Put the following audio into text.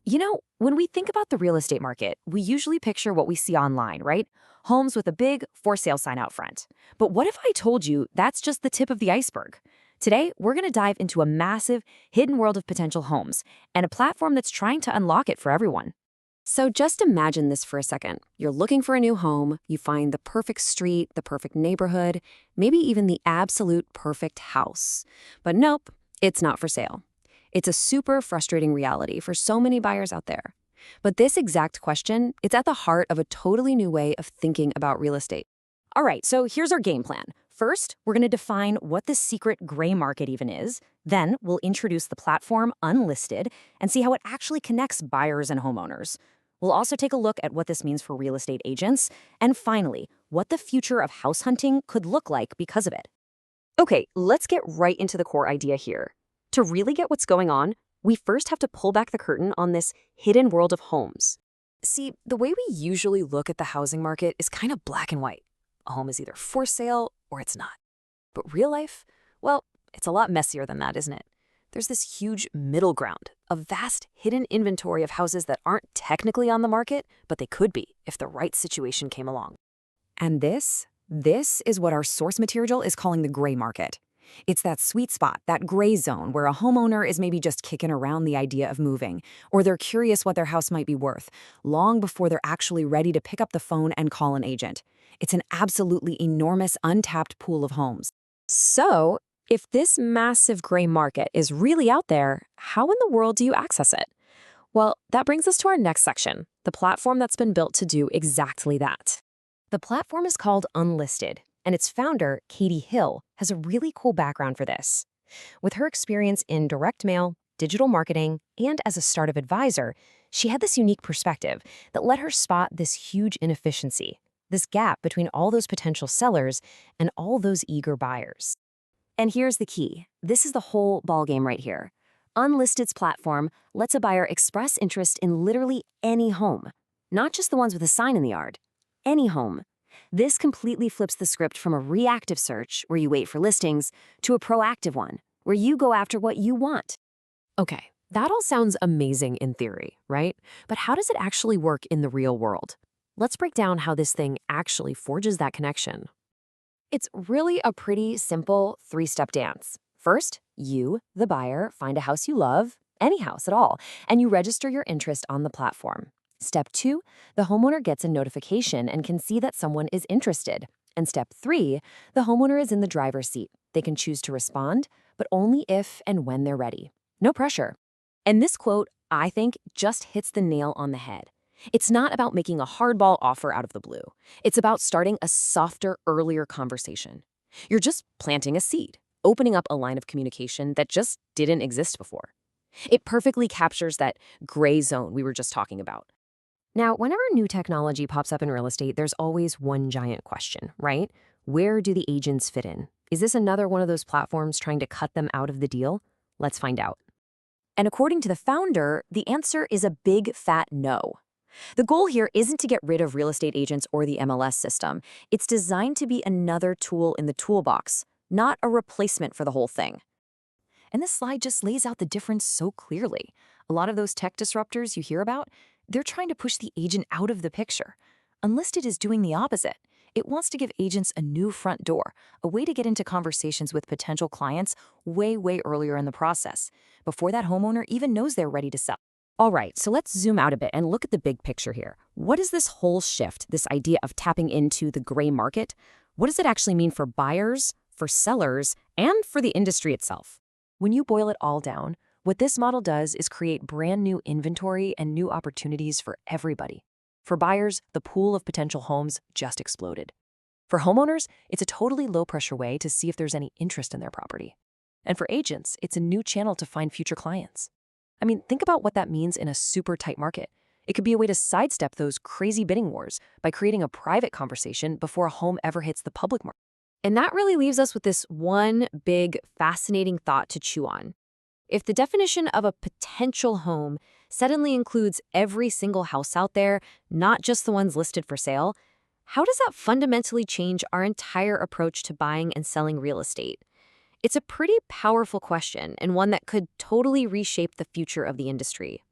When we think about the real estate market, we usually picture what we see online, right? Homes with a big for sale sign out front. But what if I told you that's just the tip of the iceberg? Today, we're going to dive into a massive, hidden world of potential homes and a platform that's trying to unlock it for everyone. So just imagine this for a second. You're looking for a new home, you find the perfect street, the perfect neighborhood, maybe even the absolute perfect house. But nope, it's not for sale. It's a super frustrating reality for so many buyers out there. But this exact question, it's at the heart of a totally new way of thinking about real estate. All right, so here's our game plan. First, we're going to define what the secret gray market even is. Then, we'll introduce the platform Unlisted and see how it actually connects buyers and homeowners. We'll also take a look at what this means for real estate agents. And finally, what the future of house hunting could look like because of it. Okay, let's get right into the core idea here. To really get what's going on, we first have to pull back the curtain on this hidden world of homes. See, the way we usually look at the housing market is kind of black and white. A home is either for sale or it's not. But real life, well, it's a lot messier than that, isn't it? There's this huge middle ground, a vast hidden inventory of houses that aren't technically on the market, but they could be if the right situation came along. And this is what our source material is calling the gray market. It's that sweet spot, that gray zone where a homeowner is maybe just kicking around the idea of moving, or they're curious what their house might be worth, long before they're actually ready to pick up the phone and call an agent. It's an absolutely enormous untapped pool of homes. So, if this massive gray market is really out there, how in the world do you access it? Well, that brings us to our next section, the platform that's been built to do exactly that. The platform is called Unlisted, and its founder, Katie Hill, has a really cool background for this. With her experience in direct mail, digital marketing, and as a startup advisor, she had this unique perspective that let her spot this huge inefficiency, this gap between all those potential sellers and all those eager buyers. And here's the key. This is the whole ballgame right here. Unlisted's platform lets a buyer express interest in literally any home, not just the ones with a sign in the yard. Any home. This completely flips the script from a reactive search, where you wait for listings, to a proactive one, where you go after what you want. Okay, that all sounds amazing in theory, right? But how does it actually work in the real world? Let's break down how this thing actually forges that connection. It's really a pretty simple three-step dance. First, you, the buyer, find a house you love, any house at all, and you register your interest on the platform. Step 2, the homeowner gets a notification and can see that someone is interested. And step 3, the homeowner is in the driver's seat. They can choose to respond, but only if and when they're ready. No pressure. And this quote, I think, just hits the nail on the head. It's not about making a hardball offer out of the blue. It's about starting a softer, earlier conversation. You're just planting a seed, opening up a line of communication that just didn't exist before. It perfectly captures that gray zone we were just talking about. Now, whenever new technology pops up in real estate, there's always one giant question, right? Where do the agents fit in? Is this another one of those platforms trying to cut them out of the deal? Let's find out. And according to the founder, the answer is a big fat no. The goal here isn't to get rid of real estate agents or the MLS system. It's designed to be another tool in the toolbox, not a replacement for the whole thing. And this slide just lays out the difference so clearly. A lot of those tech disruptors you hear about, they're trying to push the agent out of the picture. Unlisted is doing the opposite. It wants to give agents a new front door, a way to get into conversations with potential clients way earlier in the process, before that homeowner even knows they're ready to sell. All right, so let's zoom out a bit and look at the big picture here. What is this whole shift, this idea of tapping into the gray market? What does it actually mean for buyers, for sellers, and for the industry itself? When you boil it all down, what this model does is create brand new inventory and new opportunities for everybody. For buyers, the pool of potential homes just exploded. For homeowners, it's a totally low-pressure way to see if there's any interest in their property. And for agents, it's a new channel to find future clients. I mean, think about what that means in a super tight market. It could be a way to sidestep those crazy bidding wars by creating a private conversation before a home ever hits the public market. And that really leaves us with this one big, fascinating thought to chew on. If the definition of a potential home suddenly includes every single house out there, not just the ones listed for sale, how does that fundamentally change our entire approach to buying and selling real estate? It's a pretty powerful question, and one that could totally reshape the future of the industry.